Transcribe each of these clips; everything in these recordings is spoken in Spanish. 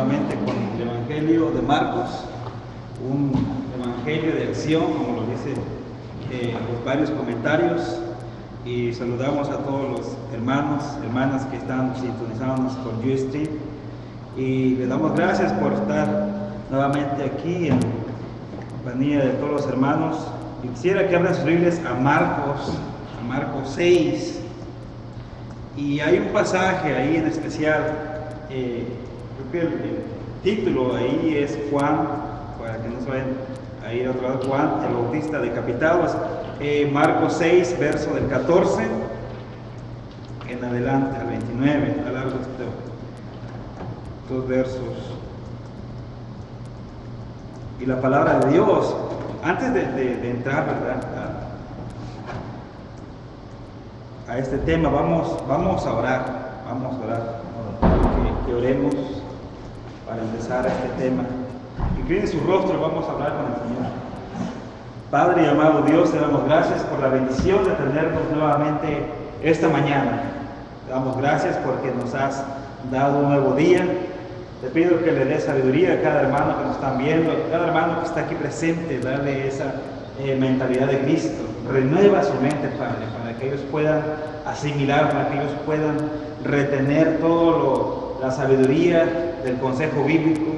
nuevamente con el Evangelio de Marcos, un evangelio de acción, como lo dicen los varios comentarios, y saludamos a todos los hermanos, hermanas que están sintonizándonos con Ustream, y le damos gracias por estar nuevamente aquí en compañía de todos los hermanos. Y quisiera que abran sus Biblias a Marcos 6, y hay un pasaje ahí en especial, creo que el título ahí es Juan, para que no se vayan a ir a otro lado, Juan el Bautista decapitado, Marcos 6, verso del 14 en adelante al 29, a largo estos versos. Y la palabra de Dios, antes de entrar, ¿verdad?, a este tema, vamos a orar, que oremos para empezar este tema. Inclinen su rostro, vamos a hablar con el Señor. Padre y amado Dios, te damos gracias por la bendición de tenernos nuevamente esta mañana. Te damos gracias porque nos has dado un nuevo día. Te pido que le des sabiduría a cada hermano que nos están viendo, a cada hermano que está aquí presente, darle esa mentalidad de Cristo. Renueva su mente, Padre, para que ellos puedan asimilar, para que ellos puedan retener toda la sabiduría del consejo bíblico.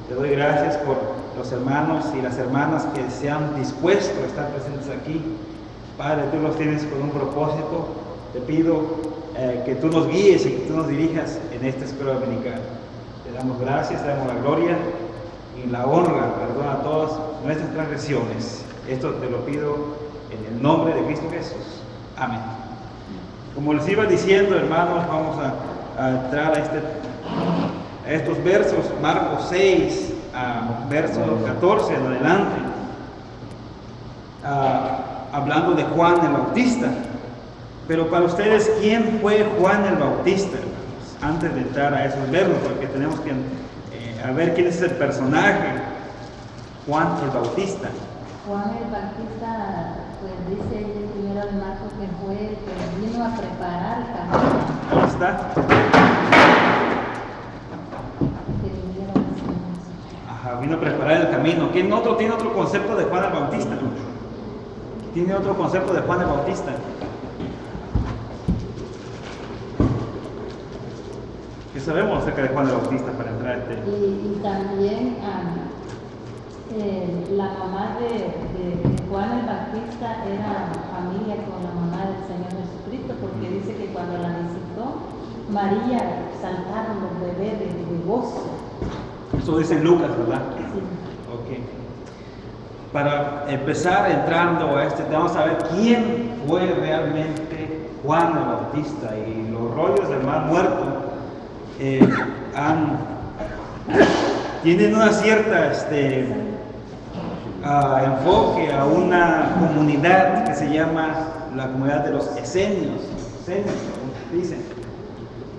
Te doy gracias por los hermanos y las hermanas que se han dispuesto a estar presentes aquí. Padre, tú los tienes con un propósito. Te pido que tú nos guíes y que tú nos dirijas en esta escuela dominical. Te damos gracias, te damos la gloria y la honra. Perdona todas nuestras transgresiones. Esto te lo pido en el nombre de Cristo Jesús. Amén. Como les iba diciendo, hermanos, vamos a entrar a estos versos, Marcos 6, verso 14 en adelante, hablando de Juan el Bautista. Pero para ustedes, ¿quién fue Juan el Bautista, hermanos? Antes de entrar a esos versos, porque tenemos que ver quién es el personaje, Juan el Bautista. Juan el Bautista, pues dice el primero de Marcos que fue el que vino a preparar el camino. Ahí está. Ajá, vino a preparar el camino. ¿Quién otro tiene otro concepto de Juan el Bautista? ¿Tiene otro concepto de Juan el Bautista? ¿Qué sabemos acerca de Juan el Bautista para entrar a este? Y también la mamá de Juan el Bautista era familia con la mamá del Señor Jesucristo, porque dice que cuando la visitó, María saltaron los bebés de gozo. Eso dice Lucas, ¿verdad? Sí. Ok. Para empezar entrando a este, vamos a ver quién fue realmente Juan el Bautista. Y los rollos del mar muerto tienen una cierta enfoque a una comunidad que se llama la comunidad de los esenios, como dicen.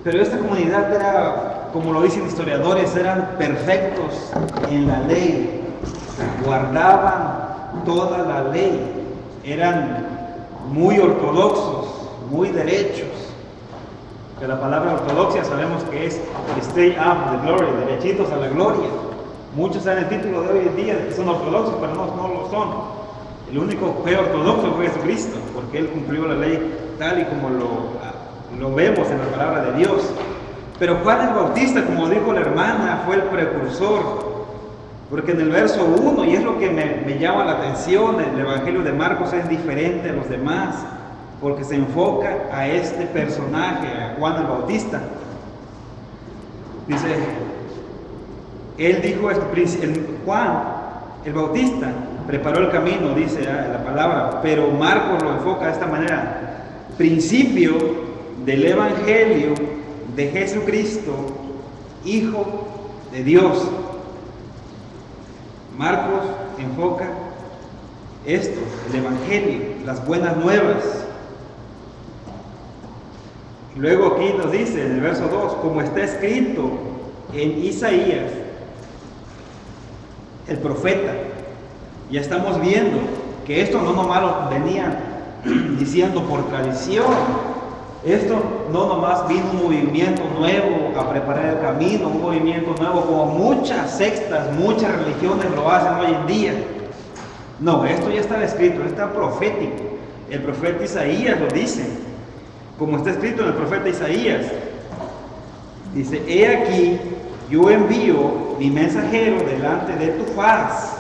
Pero esta comunidad era, como lo dicen historiadores, eran perfectos en la ley, guardaban toda la ley, eran muy ortodoxos, muy derechos. Que la palabra ortodoxia sabemos que es stay up the glory, derechitos a la gloria. Muchos dan el título de hoy en día de que son ortodoxos, pero no lo son. El único que fue ortodoxo fue Jesucristo, porque Él cumplió la ley tal y como lo vemos en la palabra de Dios. Pero Juan el Bautista, como dijo la hermana, fue el precursor. Porque en el verso 1, y es lo que me llama la atención, el Evangelio de Marcos es diferente a los demás, porque se enfoca a este personaje, a Juan el Bautista. Dice, él dijo esto, Juan el Bautista preparó el camino, dice la palabra, pero Marcos lo enfoca de esta manera: principio del Evangelio de Jesucristo, Hijo de Dios. Marcos enfoca esto, el Evangelio, las buenas nuevas. Y luego aquí nos dice en el verso 2, como está escrito en Isaías, el profeta. Ya estamos viendo que esto no nomás lo venían diciendo por tradición. Esto no nomás vino un movimiento nuevo a preparar el camino, un movimiento nuevo, como muchas sectas, muchas religiones lo hacen hoy en día. No, esto ya estaba escrito, está profético. El profeta Isaías lo dice, como está escrito en el profeta Isaías. Dice, he aquí, yo envío mi mensajero delante de tu faz,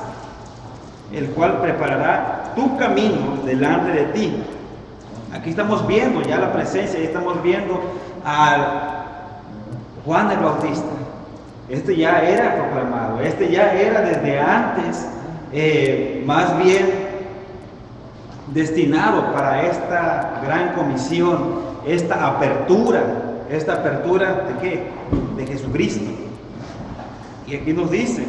el cual preparará tu camino delante de ti. Aquí estamos viendo ya la presencia, ya estamos viendo a Juan el Bautista. Este ya era proclamado, este ya era desde antes, más bien destinado para esta gran comisión, esta apertura ¿de qué? De Jesucristo. Y aquí nos dice,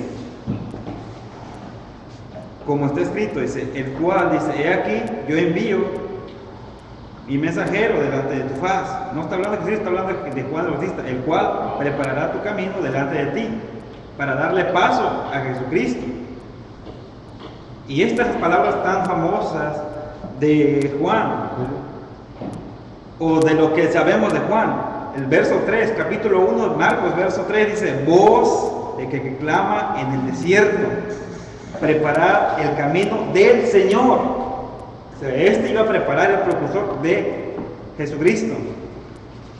como está escrito, dice, el cual dice, he aquí, yo envío mi mensajero delante de tu faz. No está hablando de Jesús, está hablando de Juan el Bautista, el cual preparará tu camino delante de ti, para darle paso a Jesucristo. Y estas palabras tan famosas de Juan, o de lo que sabemos de Juan, el verso 3, capítulo 1, Marcos, verso 3, dice, voz de que clama en el desierto, preparad el camino del Señor. O sea, este iba a preparar el precursor de Jesucristo,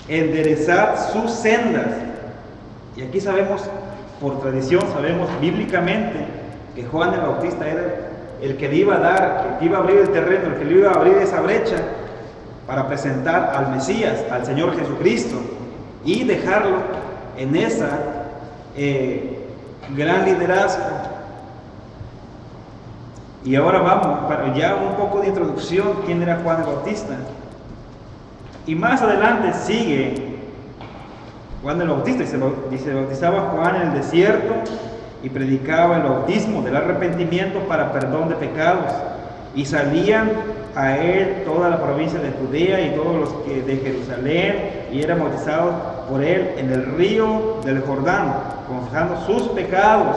enderezad sus sendas. Y aquí sabemos, por tradición, sabemos bíblicamente que Juan el Bautista era el que le iba a dar, el que iba a abrir el terreno, el que le iba a abrir esa brecha para presentar al Mesías, al Señor Jesucristo, y dejarlo en esa gran liderazgo. Y ahora vamos, para ya un poco de introducción, quién era Juan el Bautista. Y más adelante sigue Juan el Bautista, dice, bautizaba Juan en el desierto y predicaba el bautismo del arrepentimiento para perdón de pecados. Y salían a él toda la provincia de Judea y todos los que de Jerusalén, y eran bautizados por él en el río del Jordán, confesando sus pecados.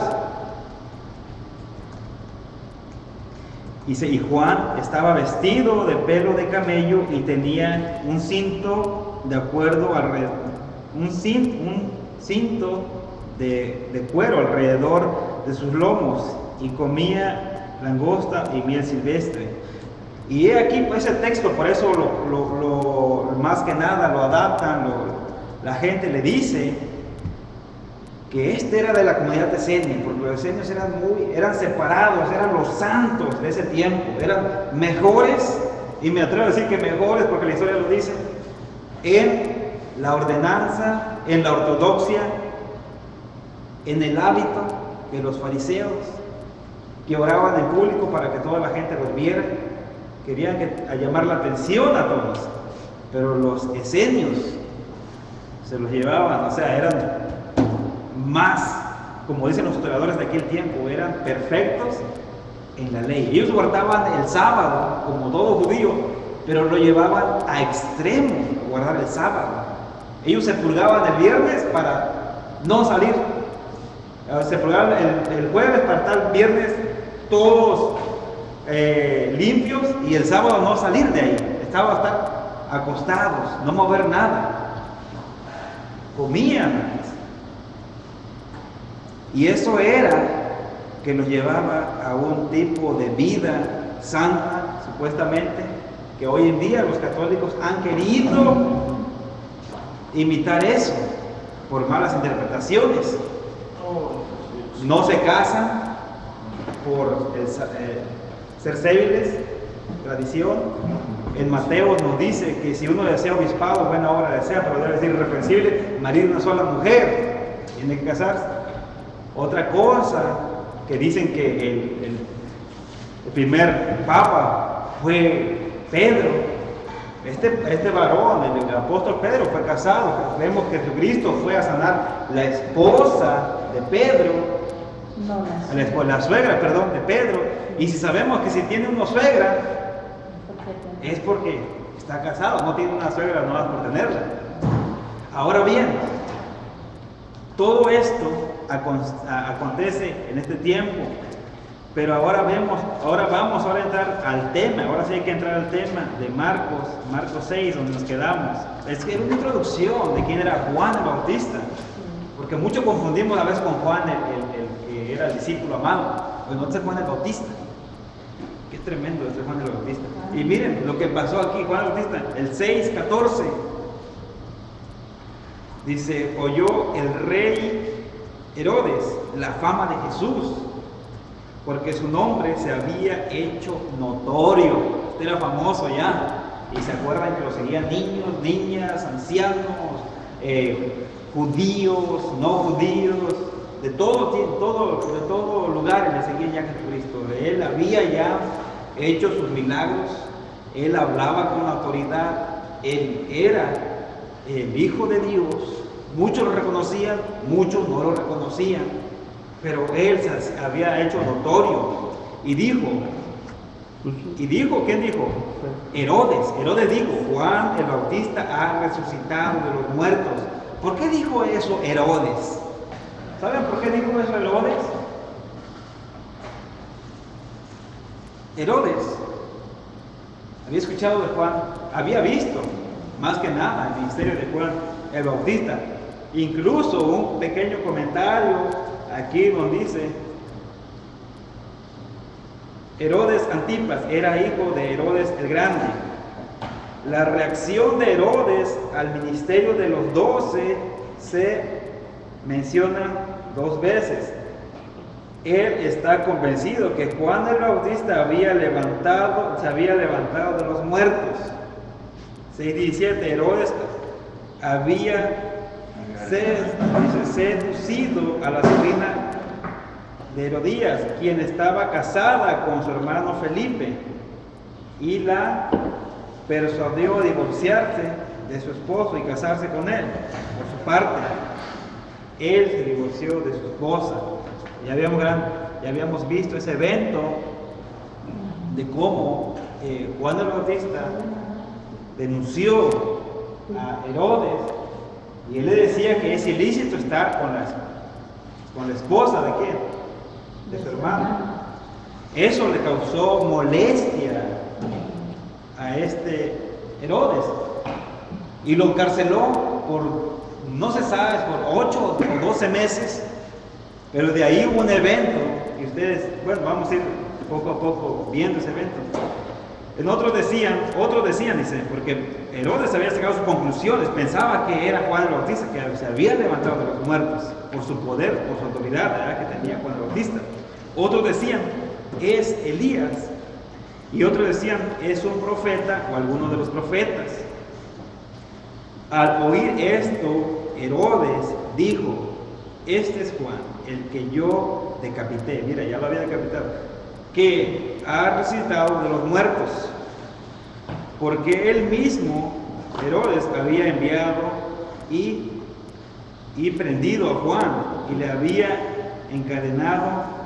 Dice, y Juan estaba vestido de pelo de camello y tenía un cinto de acuerdo un cinto de cuero alrededor de sus lomos, y comía langosta y miel silvestre. Y he aquí pues el texto, por eso más que nada lo adaptan, la gente le dice que este era de la comunidad esenia, porque los esenios eran separados, eran los santos de ese tiempo, eran mejores, y me atrevo a decir que mejores porque la historia lo dice, en la ordenanza, en la ortodoxia, en el hábito de los fariseos, que oraban en público para que toda la gente los viera, querían llamar la atención a todos, pero los esenios se los llevaban, o sea, eran más, como dicen los historiadores de aquel tiempo, eran perfectos en la ley. Ellos guardaban el sábado, como todo judío, pero lo llevaban a extremo, guardar el sábado. Ellos se purgaban el viernes para no salir, se purgaban el jueves para estar viernes todos limpios, y el sábado no salir de ahí, estaba a estar acostados, no mover nada, comían. Y eso era que los llevaba a un tipo de vida santa, supuestamente, que hoy en día los católicos han querido imitar eso por malas interpretaciones. No se casan por ser cébiles, tradición. En Mateo nos dice que si uno desea obispado, buena obra desea, pero debe ser irreprensible, marido de una sola mujer, tiene que casarse. Otra cosa que dicen que el primer papa fue Pedro. Este varón, el apóstol Pedro, fue casado. Vemos que Jesucristo fue a sanar la esposa de Pedro, la suegra, perdón, de Pedro. Y si sabemos que si tiene una suegra, es porque está casado, no tiene una suegra no vas por tenerla. Ahora bien, todo esto acontece en este tiempo, pero ahora vamos a entrar al tema. Ahora sí hay que entrar al tema de Marcos 6, donde nos quedamos. Es que era una introducción de quién era Juan el Bautista. Porque mucho confundimos a veces con Juan, el que era el discípulo amado. Pues no es Juan el Bautista. Qué tremendo es Juan el Bautista. Y miren lo que pasó aquí, Juan el Bautista, el 6:14. Dice, oyó el rey Herodes la fama de Jesús, porque su nombre se había hecho notorio. Este era famoso ya. Y se acuerdan que lo seguían niños, niñas, ancianos, judíos, no judíos, de todo lugar le seguían ya a Jesucristo. Él había ya hecho sus milagros, él hablaba con autoridad, él era el Hijo de Dios. Muchos lo reconocían, muchos no lo reconocían, pero él se había hecho notorio. Y dijo, ¿quién dijo? Herodes dijo, Juan el Bautista ha resucitado de los muertos. ¿Por qué dijo eso Herodes? ¿Saben por qué dijo eso Herodes? Herodes había escuchado de Juan, había visto más que nada el ministerio de Juan el Bautista. Incluso un pequeño comentario aquí donde dice, Herodes Antipas era hijo de Herodes el Grande. La reacción de Herodes al ministerio de los 12 se menciona 2 veces. Él está convencido que Juan el Bautista se había levantado de los muertos. 6:17, Herodes había seducido a la sobrina de Herodías, quien estaba casada con su hermano Felipe, y la persuadió a divorciarse de su esposo y casarse con él. Por su parte, él se divorció de su esposa. Ya habíamos visto ese evento de cómo Juan el Bautista denunció a Herodes, y él le decía que es ilícito estar con la esposa de quién, de su hermano. Eso le causó molestia a este Herodes y lo encarceló por, no se sabe, por 8 o 12 meses. Pero de ahí hubo un evento, y ustedes, bueno, vamos a ir poco a poco viendo ese evento. Otros decían, dice, porque Herodes había sacado sus conclusiones, pensaba que era Juan el Bautista, que se había levantado de los muertos por su poder, por su autoridad, ¿verdad?, que tenía Juan el Bautista. Otros decían, es Elías, y otros decían, es un profeta o alguno de los profetas. Al oír esto, Herodes dijo, este es Juan, el que yo decapité, mira, ya lo había decapitado, que ha resucitado de los muertos, porque él mismo, Herodes, había enviado y prendido a Juan, y le había encadenado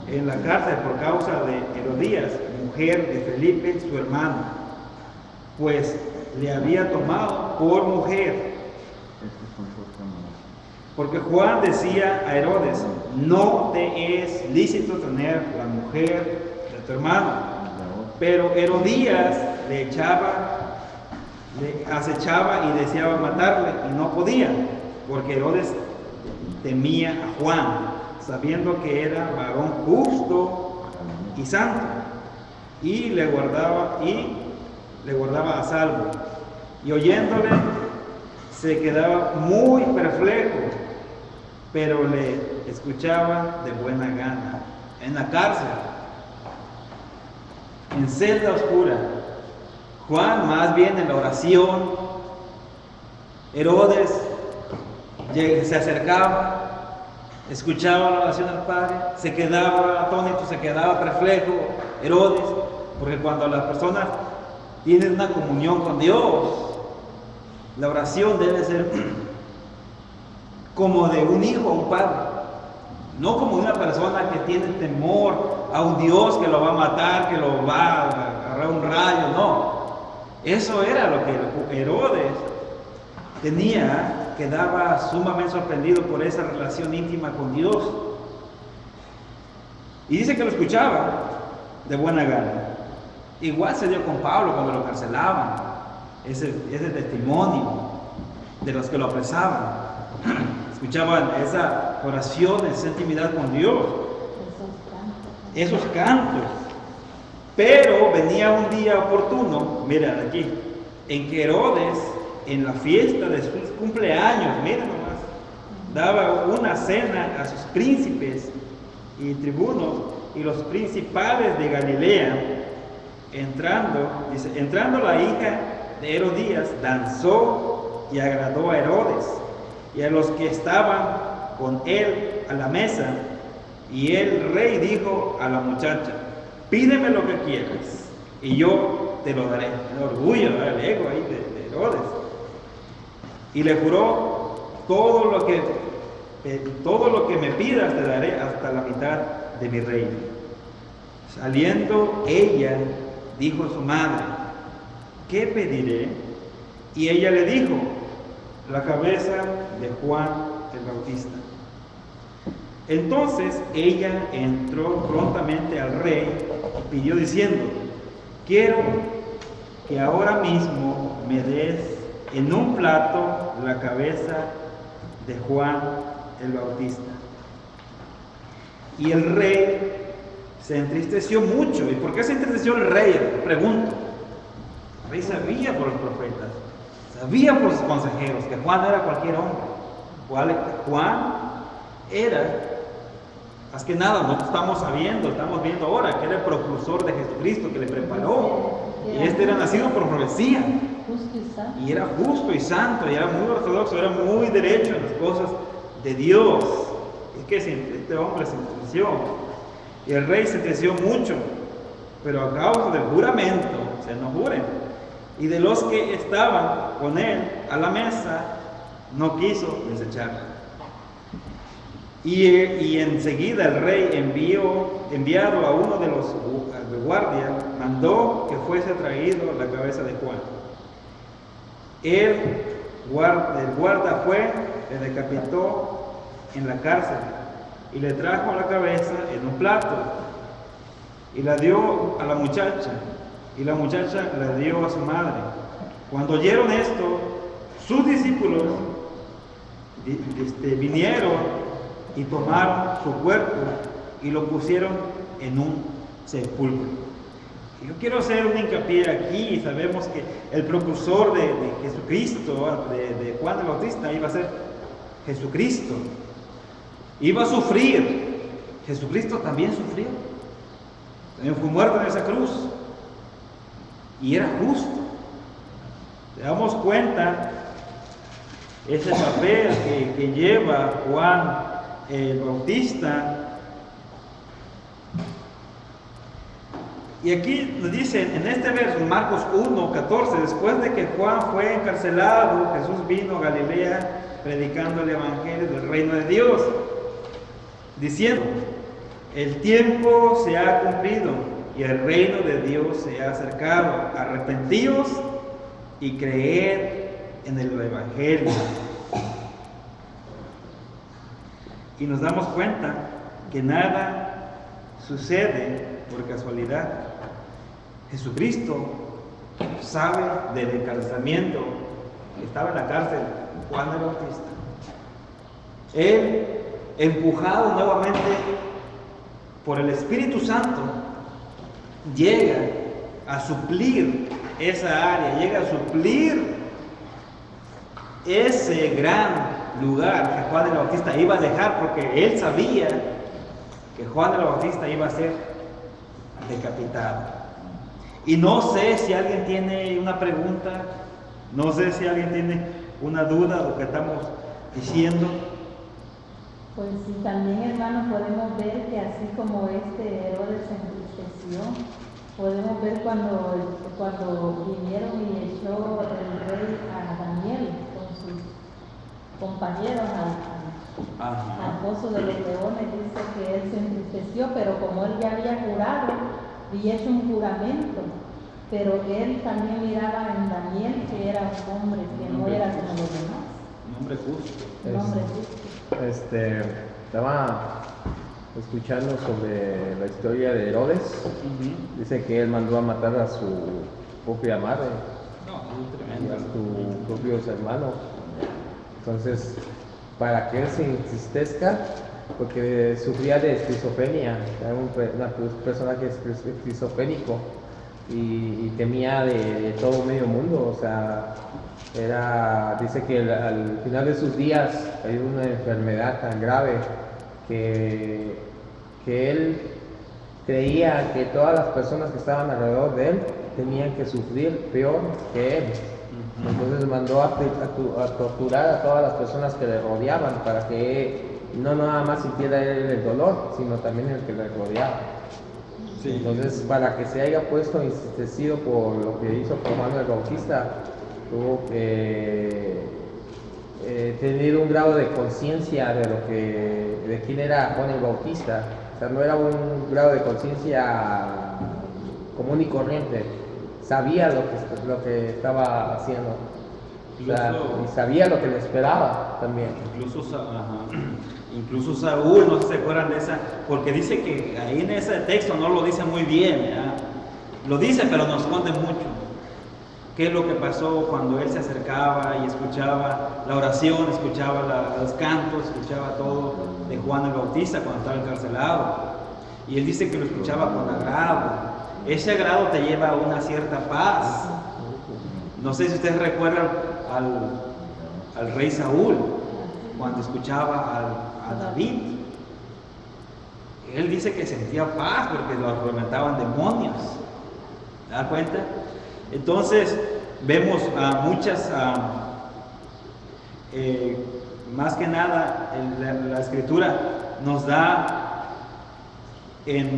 en la cárcel por causa de Herodías, mujer de Felipe, su hermano, pues le había tomado por mujer. Porque Juan decía a Herodes, no te es lícito tener la mujer de tu hermano. Pero Herodías le acechaba y deseaba matarle, y no podía, porque Herodes temía a Juan, sabiendo que era varón justo y santo, y le guardaba a salvo. Y oyéndole se quedaba muy perplejo, pero le escuchaba de buena gana. En la cárcel, en celda oscura, Juan más bien en la oración. Herodes se acercaba, escuchaba la oración del Padre, se quedaba atónito, se quedaba perplejo Herodes, porque cuando las personas tienen una comunión con Dios, la oración debe ser como de un hijo a un padre, no como de una persona que tiene temor a un Dios que lo va a matar, que lo va a agarrar un rayo. No, eso era lo que Herodes tenía, quedaba sumamente sorprendido por esa relación íntima con Dios, y dice que lo escuchaba de buena gana. Igual se dio con Pablo cuando lo encarcelaban, ese testimonio de los que lo apresaban. escuchaban esa oración, esa intimidad con Dios, esos cantos. Pero venía un día oportuno, mira aquí, en que Herodes, en la fiesta de sus cumpleaños, mira nomás, daba una cena a sus príncipes y tribunos y los principales de Galilea. Entrando la hija de Herodías, danzó y agradó a Herodes y a los que estaban con él a la mesa. Y el rey dijo a la muchacha: pídeme lo que quieras y yo te lo daré. El orgullo, el ego ahí de Herodes. Y le juró: todo lo que me pidas te daré hasta la mitad de mi reino. Saliendo ella, dijo a su madre: ¿qué pediré? Y ella le dijo: la cabeza de Juan el Bautista. Entonces ella entró prontamente al rey y pidió diciendo: quiero que ahora mismo me des en un plato la cabeza de Juan el Bautista. Y el rey se entristeció mucho. ¿Y por qué se entristeció el rey? Pregunto. El rey sabía por los profetas, sabía por sus consejeros que Juan no era cualquier hombre. Juan era, más que nada, no estamos viendo ahora que era el precursor de Jesucristo, que le preparó. Y este era nacido por profecía. Y era justo y santo, y era muy ortodoxo, era muy derecho en las cosas de Dios. Es que este hombre se entristeció. Y el rey se entristeció mucho, pero a causa del juramento, o sea, no juren, y de los que estaban con él a la mesa, no quiso desecharla. Y enseguida el rey enviado a uno de los guardias, mandó que fuese traído la cabeza de Juan. El guarda fue, le decapitó en la cárcel y le trajo la cabeza en un plato y la dio a la muchacha, y la muchacha la dio a su madre. Cuando oyeron esto, sus discípulos vinieron y tomaron su cuerpo y lo pusieron en un sepulcro. Yo quiero hacer un hincapié aquí. Sabemos que el precursor de Jesucristo, de Juan el Bautista, iba a ser Jesucristo. Iba a sufrir. Jesucristo también sufrió. También fue muerto en esa cruz. Y era justo. Le damos cuenta ese papel que lleva Juan el Bautista. Y aquí nos dice en este verso, Marcos 1:14, después de que Juan fue encarcelado, Jesús vino a Galilea predicando el evangelio del reino de Dios, diciendo: el tiempo se ha cumplido y el reino de Dios se ha acercado. Arrepentíos y creed en el evangelio. Y nos damos cuenta que nada sucede por casualidad. Jesucristo sabe del encarcelamiento. Estaba en la cárcel Juan el Bautista. Él, empujado nuevamente por el Espíritu Santo, llega a suplir esa área, llega a suplir ese gran lugar que Juan el Bautista iba a dejar, porque él sabía que Juan el Bautista iba a ser decapitado. Y no sé si alguien tiene una pregunta, no sé si alguien tiene una duda de lo que estamos diciendo. Pues sí, también, hermanos, podemos ver que así como Herodes se entristeció, podemos ver cuando vinieron y echó el rey a Daniel con sus compañeros al pozo de los leones. Dice que él se entristeció, pero como él ya había jurado y hecho un juramento, pero él también miraba en Daniel que era un hombre que no era como los demás. Un hombre justo. Un hombre justo. Estaba escuchando sobre la historia de Herodes. Dice que él mandó a matar a su propia madre y a sus propios hermanos. Entonces, para que él se entristezca, porque sufría de esquizofrenia, era un personaje esquizofrénico y temía de todo medio mundo, o sea, dice que al final de sus días hay una enfermedad tan grave que él creía que todas las personas que estaban alrededor de él tenían que sufrir peor que él. Entonces mandó a torturar a todas las personas que le rodeaban para que no nada más sintiera él el dolor, sino también el que le rodeaba. Sí. Entonces, para que se haya puesto entristecido por lo que hizo por Juan el Bautista, tuvo que tener un grado de conciencia de quién era Juan el Bautista. O sea, no era un grado de conciencia común y corriente. Sabía lo que estaba haciendo. O sea, y sabía lo que le esperaba también. Incluso Saúl, no sé si se acuerdan de esa, porque dice que ahí en ese texto no lo dice muy bien, ¿verdad? Lo dice, pero nos esconde mucho. ¿Qué es lo que pasó cuando él se acercaba y escuchaba la oración, escuchaba los cantos, escuchaba todo de Juan el Bautista cuando estaba encarcelado? Y él dice que lo escuchaba con agrado. Ese agrado te lleva a una cierta paz. No sé si ustedes recuerdan al rey Saúl, cuando escuchaba a David. Él dice que sentía paz porque lo atormentaban demonios. ¿Te das cuenta? Entonces, vemos a muchas, más que nada, la Escritura nos da el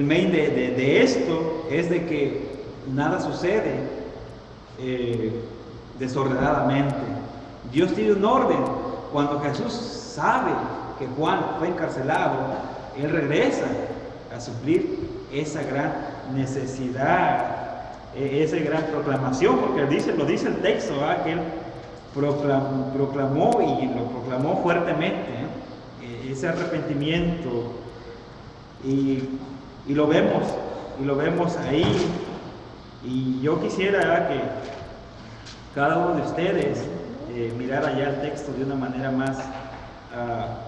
main de esto es de que nada sucede desordenadamente. Dios tiene un orden. Cuando Jesús sabe que Juan fue encarcelado, Él regresa a suplir esa gran necesidad, esa gran proclamación, porque lo dice el texto, ¿verdad? Que Él proclamó y lo proclamó fuertemente, ese arrepentimiento, y lo vemos ahí. Y yo quisiera, ¿verdad?, que cada uno de ustedes mirara ya el texto de una manera más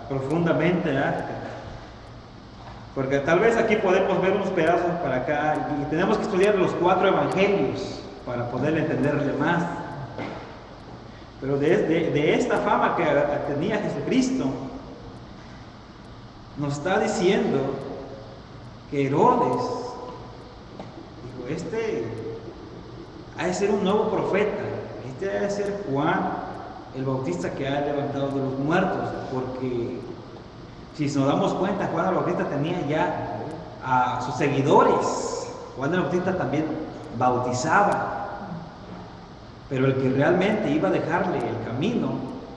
profundamente, ¿verdad? Porque tal vez aquí podemos ver unos pedazos para acá y tenemos que estudiar los 4 evangelios para poder entenderle más. Pero de esta fama que tenía Jesucristo, nos está diciendo que Herodes dijo: este ha de ser un nuevo profeta, este ha de ser Juan el Bautista que ha levantado de los muertos, porque si nos damos cuenta, Juan el Bautista tenía ya a sus seguidores. Juan el Bautista también bautizaba, pero el que realmente iba a dejarle el camino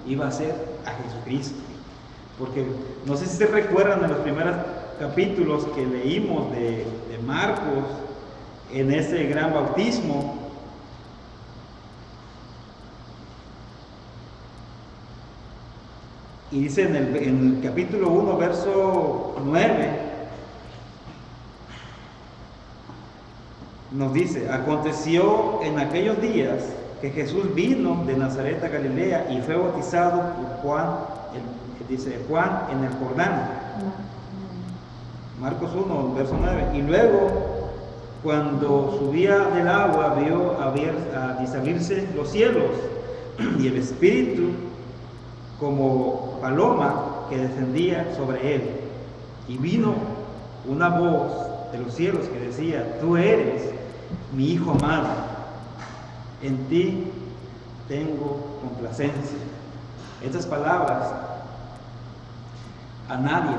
iba a ser a Jesucristo. Porque no sé si se recuerdan de los primeros capítulos que leímos de Marcos, en ese gran bautismo. Y dice en el capítulo 1, verso 9, nos dice: aconteció en aquellos días que Jesús vino de Nazaret a Galilea y fue bautizado por Juan, Juan en el Jordán. Marcos 1, verso 9. Y luego, cuando subía del agua, vio abrirse los cielos y el Espíritu como paloma que descendía sobre él. Y vino una voz de los cielos que decía: tú eres mi Hijo amado, en ti tengo complacencia. Estas palabras a nadie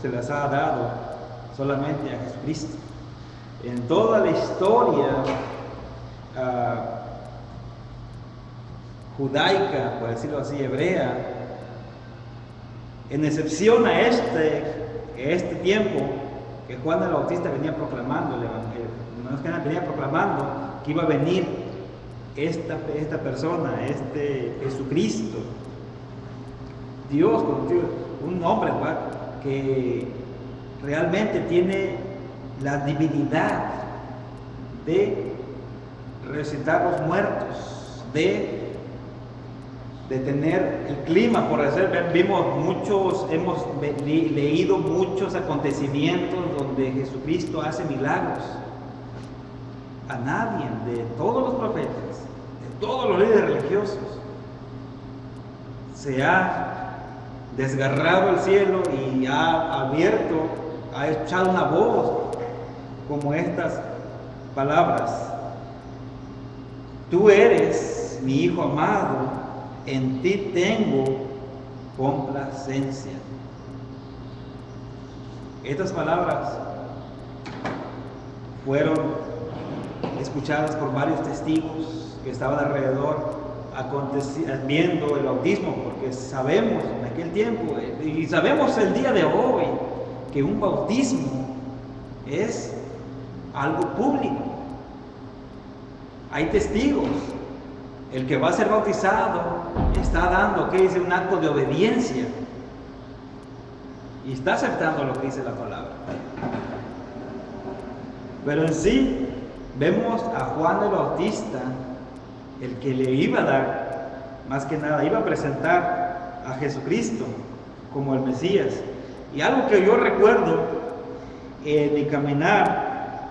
se las ha dado, solamente a Jesucristo. En toda la historia judaica, por decirlo así, hebrea, en excepción a este tiempo que Juan el Bautista venía proclamando el Evangelio, no es que venía proclamando que iba a venir esta persona, Jesucristo, Dios, un hombre, ¿verdad?, que realmente tiene la divinidad de resucitar los muertos, de de tener el clima, por hacer, hemos leído muchos acontecimientos donde Jesucristo hace milagros. A nadie, de todos los profetas, de todos los líderes religiosos, se ha desgarrado el cielo y ha abierto, ha echado una voz como estas palabras: tú eres mi Hijo amado, en ti tengo complacencia. Estas palabras fueron escuchadas por varios testigos que estaban alrededor viendo el bautismo, porque sabemos en aquel tiempo y sabemos el día de hoy que un bautismo es algo público. Hay testigos. El que va a ser bautizado está dando, ¿qué dice? Un acto de obediencia y está aceptando lo que dice la palabra. Pero en sí vemos a Juan el Bautista, el que le iba a dar, más que nada, iba a presentar a Jesucristo como el Mesías. Y algo que yo recuerdo en mi caminar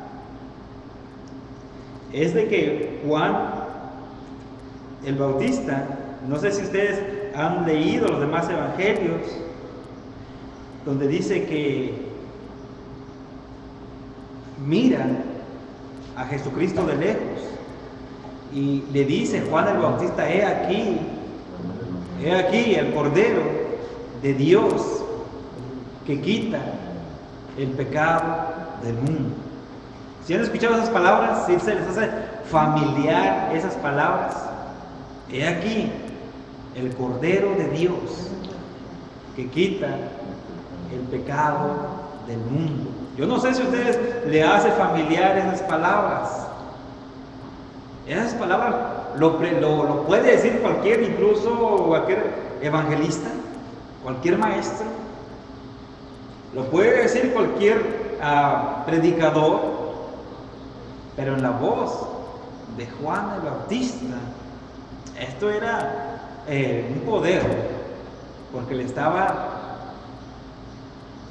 es de que Juan el Bautista, no sé si ustedes han leído los demás evangelios, donde dice que miran a Jesucristo de lejos y le dice Juan el Bautista: he aquí el Cordero de Dios que quita el pecado del mundo. ¿Si han escuchado esas palabras? ¿Si se les hace familiar esas palabras? He aquí el Cordero de Dios que quita el pecado del mundo. Yo no sé si a ustedes le hace familiar esas palabras. Esas palabras lo puede decir cualquier, incluso cualquier evangelista, cualquier maestro. Lo puede decir cualquier predicador, pero en la voz de Juan el Bautista, esto era un poder, porque le estaba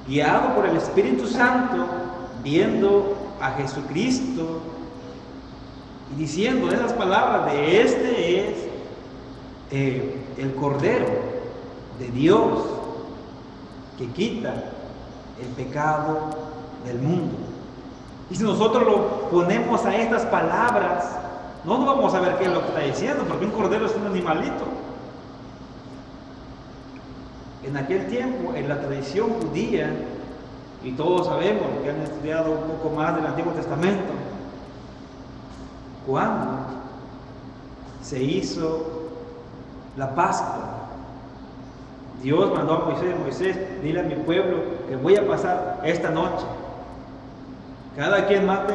guiado por el Espíritu Santo, viendo a Jesucristo y diciendo esas palabras de este es el Cordero de Dios que quita el pecado del mundo. Y si nosotros lo ponemos a estas palabras, no vamos a ver qué es lo que está diciendo, porque un cordero es un animalito. En aquel tiempo, en la tradición judía, y todos sabemos que han estudiado un poco más del Antiguo Testamento, cuando se hizo la Pascua, Dios mandó a Moisés, dile a mi pueblo que voy a pasar esta noche. Cada quien mate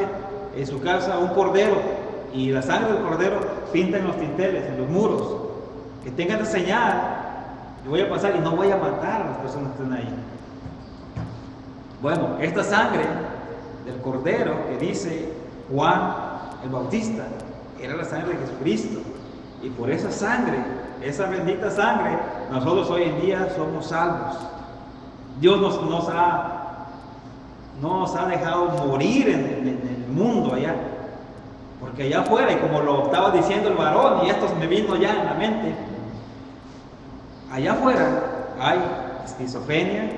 en su casa un cordero, y la sangre del cordero pinta en los dinteles, en los muros, que tengan la señal. Yo voy a pasar y no voy a matar a las personas que estén ahí. Bueno, esta sangre del Cordero que dice Juan el Bautista era la sangre de Jesucristo. Y por esa sangre, esa bendita sangre, nosotros hoy en día somos salvos. Dios nos ha dejado morir en el mundo allá. Porque allá afuera, y como lo estaba diciendo el varón, y esto me vino ya en la mente, allá afuera hay esquizofrenia,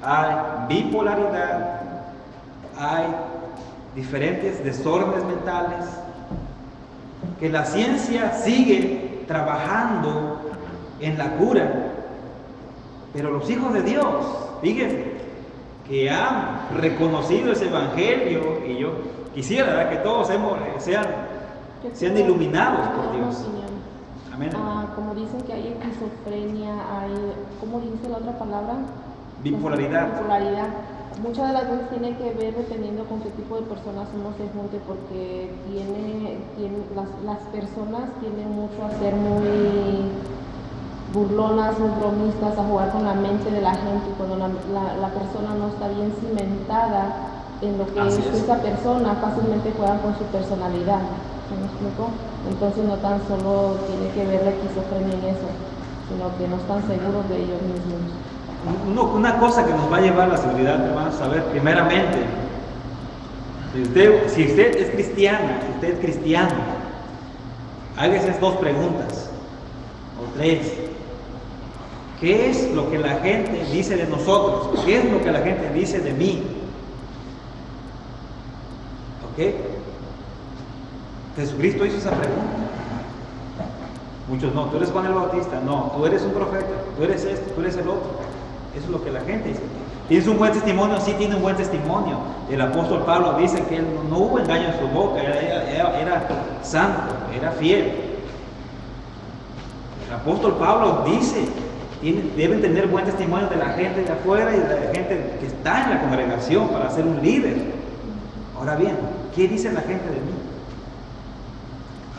hay bipolaridad, hay diferentes desórdenes mentales, que la ciencia sigue trabajando en la cura, pero los hijos de Dios, fíjense, que han reconocido ese evangelio, y yo quisiera, ¿verdad?, que todos sean iluminados por Dios. Amén. Como dicen que hay esquizofrenia, hay, ¿cómo dice la otra palabra? Bipolaridad. Muchas de las veces tiene que ver dependiendo con qué tipo de personas uno se junte, porque las personas tienden mucho a ser muy burlonas, muy bromistas, a jugar con la mente de la gente, y cuando la persona no está bien cimentada en lo que es esa persona, fácilmente juegan con su personalidad. ¿Se me explicó? Entonces no tan solo tiene que ver la esquizofrenia en eso, sino que no están seguros de ellos mismos. Una cosa que nos va a llevar a la seguridad, hermanos, a saber primeramente, si usted es cristiana, si usted es cristiano, hágase dos preguntas o tres. ¿Qué es lo que la gente dice de nosotros? ¿Qué es lo que la gente dice de mí? ¿Ok? Jesucristo hizo esa pregunta. Muchos no, tú eres Juan el Bautista, no, tú eres un profeta, tú eres esto, tú eres el otro. Eso es lo que la gente dice. ¿Tienes un buen testimonio? Sí, tiene un buen testimonio. El apóstol Pablo dice que él no hubo engaño en su boca, era santo, era fiel. El apóstol Pablo dice, deben tener buen testimonio de la gente de afuera y de la gente que está en la congregación para ser un líder. Ahora bien, ¿qué dice la gente de mí?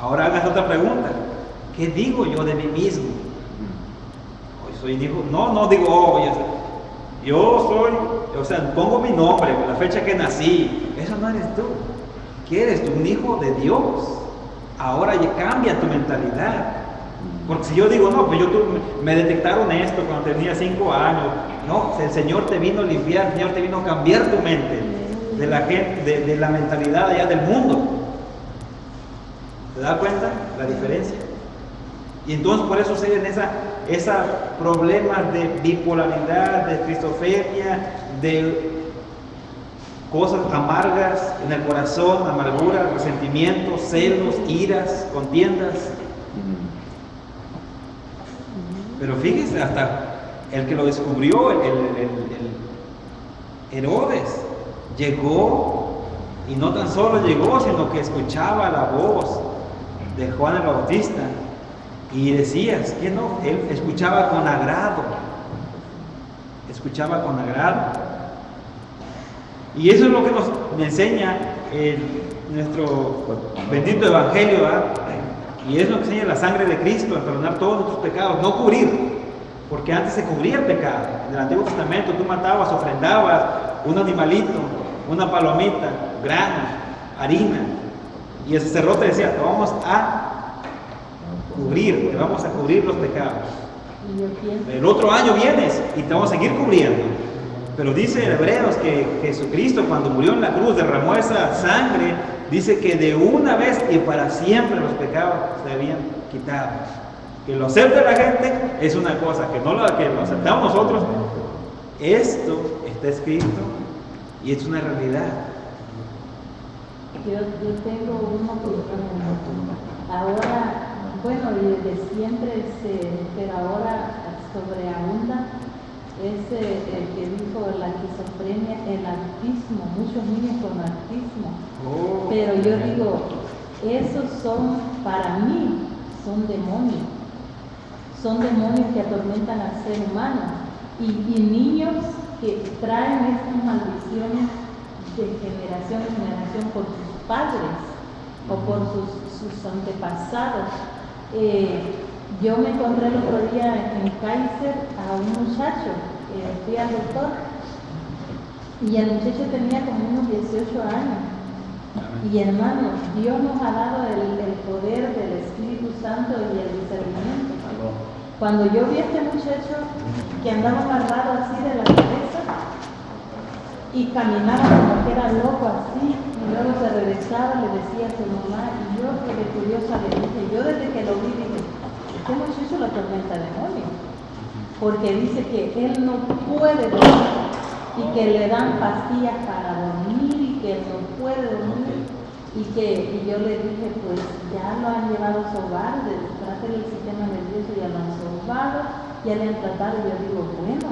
Ahora hagas otra pregunta. ¿Qué digo yo de mí mismo? Soy hijo, no digo, yo soy, o sea, pongo mi nombre, la fecha que nací. Eso no eres tú. ¿Qué eres tú? Un hijo de Dios. Ahora ya cambia tu mentalidad. Porque si yo digo, no, pues me detectaron esto cuando tenía 5 años. No, el Señor te vino a limpiar, el Señor te vino a cambiar tu mente de la gente, de la mentalidad allá del mundo. ¿Te das cuenta la diferencia? Y entonces por eso se ven esos problemas de bipolaridad, de esquizofrenia, de cosas amargas en el corazón, amargura, resentimientos, celos, iras, contiendas. Pero fíjese, hasta el que lo descubrió, el Herodes, llegó, y no tan solo llegó, sino que escuchaba la voz de Juan el Bautista. Y decías que no, él escuchaba con agrado. Escuchaba con agrado. Y eso es lo que nos enseña nuestro bendito evangelio, ¿verdad? Y es lo que enseña la sangre de Cristo, en perdonar todos nuestros pecados, no cubrir. Porque antes se cubría el pecado. En el Antiguo Testamento tú matabas, ofrendabas un animalito, una palomita, granos, harina. Y el sacerdote decía, te vamos a cubrir, te vamos a cubrir los pecados. El otro año vienes y te vamos a seguir cubriendo. Pero dice en Hebreos que Jesucristo, cuando murió en la cruz, derramó esa sangre, dice que de una vez y para siempre los pecados se habían quitado. Que lo acepte la gente es una cosa, que lo aceptamos nosotros, esto está escrito y es una realidad. Yo tengo una opinión. Ahora, bueno, y desde siempre, pero ahora sobreabunda es el que dijo la esquizofrenia, el autismo, muchos niños con autismo. Pero yo digo, esos son, para mí, son demonios. Son demonios que atormentan al ser humano. Y niños que traen estas maldiciones de generación en generación por sus padres o por sus antepasados. Yo me encontré el otro día en Kaiser a un muchacho, fui al doctor, y el muchacho tenía como unos 18 años. Y hermano, Dios nos ha dado el poder del Espíritu Santo y el discernimiento. Cuando yo vi a este muchacho que andaba amarrado así de la cabeza y caminaba como que era loco así, y luego se regresaba, le decía a su mamá, y yo que de curiosa le dije, yo desde que lo vi dije, este muchacho lo atormenta demonio, porque dice que él no puede dormir y que le dan pastillas para dormir y que él no puede dormir. Y yo le dije, pues ya lo han llevado a su hogar, trate del sistema nervioso, ya lo han sobado, ya le han tratado. Y yo digo, bueno,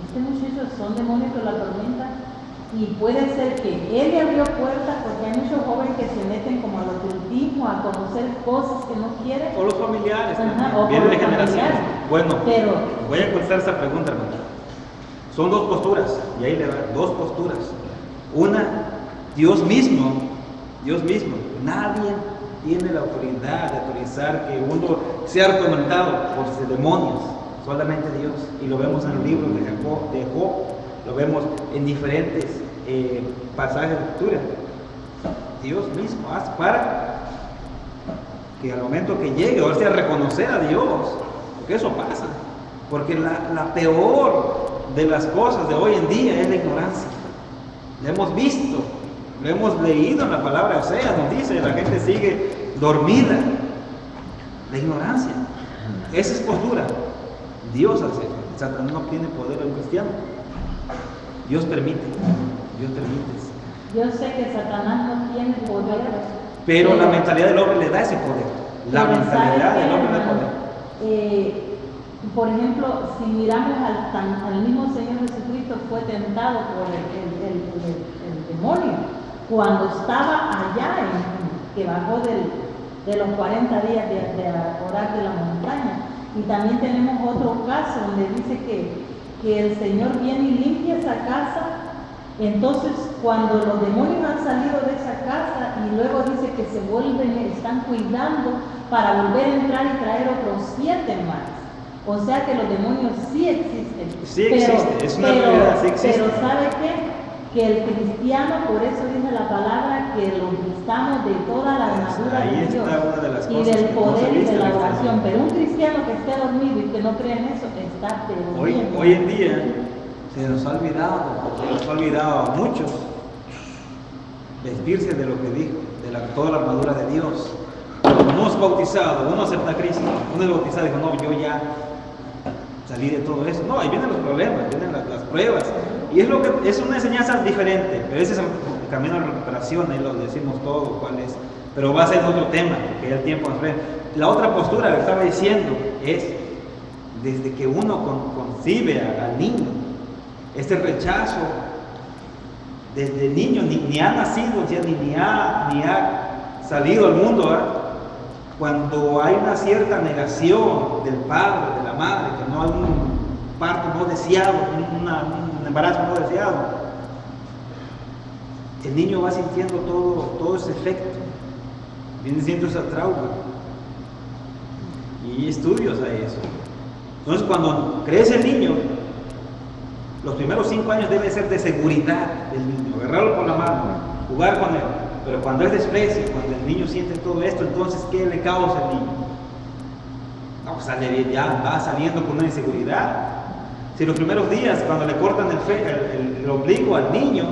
este muchacho son demonios que lo atormentan. Y puede ser que él le abrió puertas, porque hay muchos jóvenes que se meten como al ocultismo, a conocer cosas que no quieren. O los familiares, o vienen de los generaciones. familiares. Bueno, pero voy a contestar esa pregunta, hermano. Son dos posturas, y ahí le va, dos posturas. Una, Dios mismo, nadie tiene la autoridad de autorizar que uno sea atormentado por demonios, solamente Dios. Y lo vemos en el libro de Job, lo vemos en diferentes pasajes de la escritura. Dios mismo hace para que al momento que llegue, o sea, a reconocer a Dios, porque eso pasa, porque la peor de las cosas de hoy en día es la ignorancia. Lo hemos visto, lo hemos leído en la palabra de Oseas, nos dice, la gente sigue dormida. La ignorancia, esa es postura. Dios hace, Satanás no tiene poder en un cristiano. Dios permite, Dios permite. Yo sé que Satanás no tiene poder, pero la mentalidad del hombre le da ese poder. La pero mentalidad ¿sabe del qué, hombre le da hermano? poder. Por ejemplo, si miramos al mismo Señor Jesucristo, fue tentado por el demonio cuando estaba allá, que bajó de los 40 días de orar de la montaña. Y también tenemos otro caso donde dice que el Señor viene y limpia esa casa. Entonces, cuando los demonios han salido de esa casa y luego dice que se vuelven, están cuidando para volver a entrar y traer otros 7 más. O sea que los demonios sí existen. Sí existe, es una realidad, sí existe. Pero ¿sabe qué? Que el cristiano, por eso dice la palabra, que los vistamos de toda la armadura Ahí de está Dios una de las y cosas del que no se poder y viste de la en el oración. cristiano. Pero un cristiano que esté dormido y que no cree en eso, está perdido. Hoy en día se nos ha olvidado a muchos vestirse de lo que dijo, de toda la armadura de Dios. Uno es bautizado, uno acepta a Cristo, uno es bautizado y dijo, no, yo ya salí de todo eso. No, ahí vienen los problemas, vienen las pruebas. Y es una enseñanza diferente, pero ese es el camino de recuperación, ahí lo decimos todo cuál es. Pero va a ser otro tema, porque el tiempo nos frena. La otra postura que estaba diciendo es, desde que uno concibe al niño, este rechazo, desde niño, ni ha nacido, ya ni ha salido al mundo, ¿verdad? Cuando hay una cierta negación del padre, de la madre, que no hay un parto no deseado, un embarazo no deseado, el niño va sintiendo todo ese efecto, viene siendo ese trauma. Y estudios a eso. Entonces, cuando crece el niño, los primeros 5 años debe ser de seguridad del niño, agarrarlo por la mano, jugar con él. Pero cuando es desprecio, cuando el niño siente todo esto, entonces, ¿qué le causa al niño? No, pues ya va saliendo con una inseguridad. Si los primeros días, cuando le cortan el ombligo al niño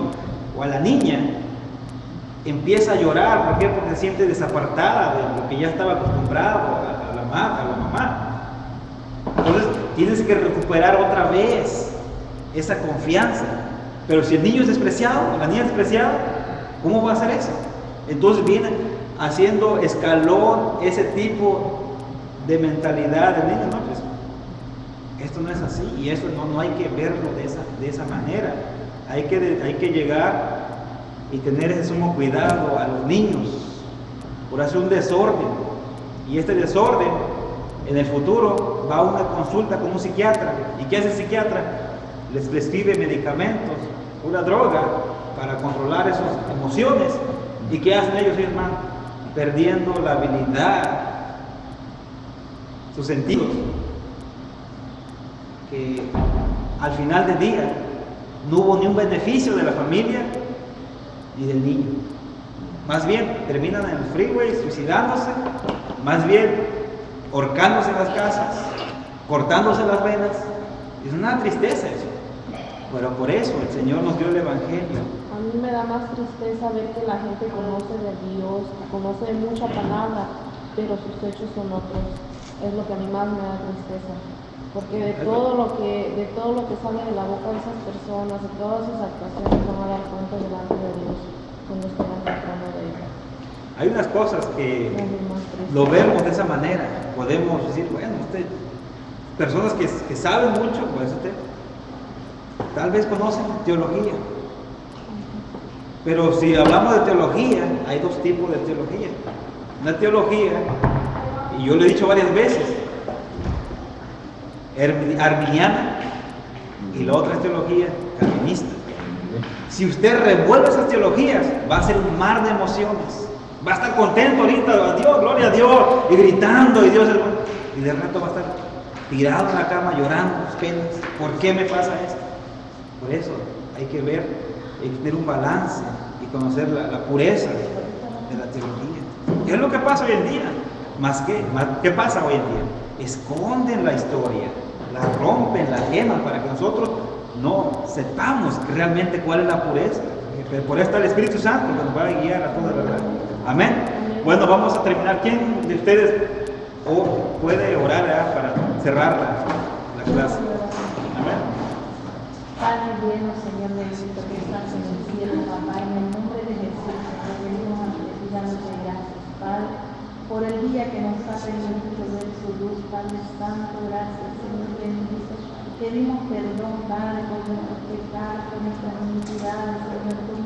o a la niña, empieza a llorar, ¿por qué? Porque se siente desapartada de lo que ya estaba acostumbrado a la mamá. Entonces, tienes que recuperar otra vez esa confianza. Pero si el niño es despreciado, la niña es despreciada, ¿cómo va a hacer eso? Entonces viene haciendo escalón ese tipo de mentalidad del niño. No, pues esto no es así y eso no hay que verlo de esa manera. Hay que llegar y tener ese sumo cuidado a los niños por hacer un desorden. Y este desorden en el futuro va a una consulta con un psiquiatra. ¿Y qué hace el psiquiatra? Les prescribe medicamentos, una droga para controlar esas emociones. ¿Y qué hacen ellos, hermano? Perdiendo la habilidad, sus sentidos, que al final del día no hubo ni un beneficio de la familia ni del niño. Más bien terminan en el freeway suicidándose, más bien ahorcándose en las casas, cortándose las venas. Es una tristeza eso. Pero por eso el Señor nos dio el Evangelio. A mí me da más tristeza ver que la gente conoce de Dios, conoce mucha palabra, pero sus hechos son otros. Es lo que a mí más me da tristeza. Porque de todo lo que sale de la boca de esas personas, de todas sus actuaciones, van a dar cuenta delante de Dios cuando estén en el trono de Él. Hay unas cosas que lo vemos de esa manera. Podemos decir, bueno, personas que saben mucho, pues tal vez conocen teología. Pero si hablamos de teología, hay 2 tipos de teología. Una teología, y yo lo he dicho varias veces, arminiana, y la otra es teología calvinista. Si usted revuelve esas teologías, va a ser un mar de emociones. Va a estar contento ahorita, Dios, gloria a Dios, y gritando, y Dios es bueno. Y de rato va a estar tirado en la cama llorando sus penas. ¿Por qué me pasa esto? Por eso hay que ver, hay que tener un balance y conocer la pureza de la teología. ¿Qué es lo que pasa hoy en día? ¿Qué pasa hoy en día? Esconden la historia, la rompen, la queman para que nosotros no sepamos realmente cuál es la pureza. Por eso está el Espíritu Santo que nos va a guiar a toda la verdad. Amén. Bueno, vamos a terminar. ¿Quién de ustedes puede orar para cerrar la clase? Amén. Padre bueno, Señor bendito que estás en el cielo, papá, en el nombre de Jesús, Señor, venimos a ti dándote gracias, Padre, por el día que nos ha permitido ver su luz, Padre Santo, gracias, Señor bendito. Pedimos perdón, Padre, por nuestros pecados, por nuestras iniquidades, Señor, por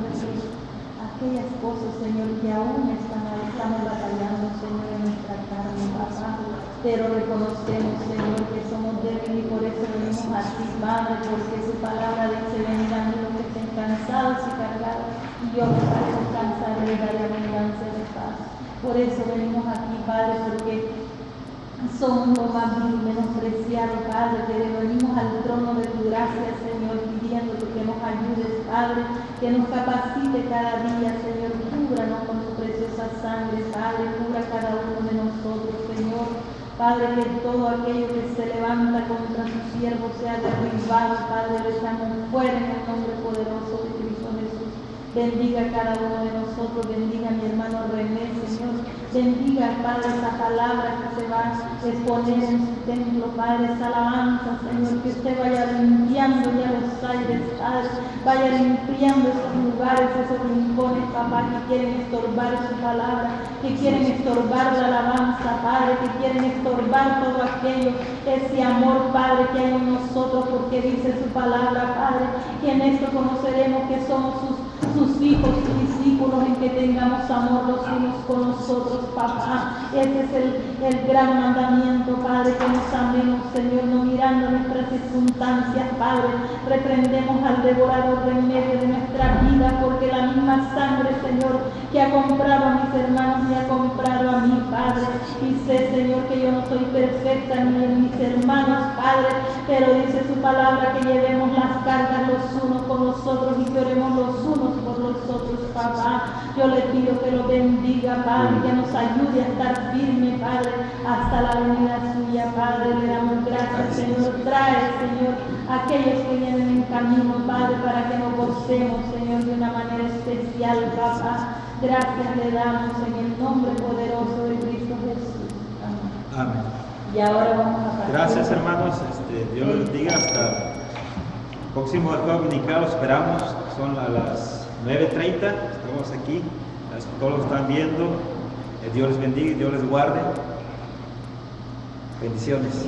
aquellas cosas, Señor, que aún estamos batallando, Señor, en nuestra carne, papá. Pero reconocemos, Señor, que somos débiles y por eso venimos a ti, Padre, porque su palabra dice: venid a mí los que estén cansados y cargados, y yo os haré descansar y les daré abundancia de paz. Por eso venimos aquí, Padre, porque somos lo más vil y menospreciado, Padre, pero venimos al trono de tu gracia, Señor, pidiéndote que nos ayudes, Padre, que nos capacite cada día, Señor, cúbranos con tu preciosa sangre, Padre, cubra cada uno de nosotros, Señor. Padre, que todo aquello que se levanta contra tu siervo sea derribado, Padre, lo echamos fuera en el nombre poderoso de Cristo Jesús. Bendiga a cada uno de nosotros, bendiga a mi hermano René, Señor, bendiga, Padre, esa palabra que se va a exponer en su templo, Padre, esa alabanza, Señor, que usted vaya limpiando ya los aires, Padre, vaya limpiando esos lugares, esos rincones, papá, que quieren estorbar su palabra, que quieren estorbar la alabanza, Padre, que quieren estorbar todo aquello, ese amor, Padre, que hay en nosotros, porque dice su palabra, Padre, que en esto conoceremos que somos sus hijos, sus discípulos, en que tengamos amor los unos con nosotros, papá. Ese es el gran mandamiento, Padre, que nos amemos, Señor, no mirando nuestras circunstancias, Padre. Reprendemos al devorador de en medio de nuestra vida, porque la misma sangre, Señor, que ha comprado a mis hermanos, me ha comprado a mí, Padre. Y sé, Señor, que yo no soy perfecta ni en mis hermanos, Padre, pero dice su palabra que llevemos las cargas los unos con los otros y que oremos los unos por los otros, papá. Yo le pido que lo bendiga, Padre, que nos ayude a estar firme, Padre, hasta la venida suya, Padre. Le damos gracias, Señor. Trae, Señor, a aquellos que vienen en camino, Padre, para que nos gocemos, Señor, de una manera especial, papá. Gracias le damos en el nombre poderoso de Cristo Jesús. Amén. Amén. Y ahora vamos a pasar. Gracias, hermanos. Dios les bendiga. Hasta el próximo juego dominical. Los esperamos. Son a las 9:30. Estamos aquí. Todos lo están viendo. Dios les bendiga y Dios les guarde. Bendiciones.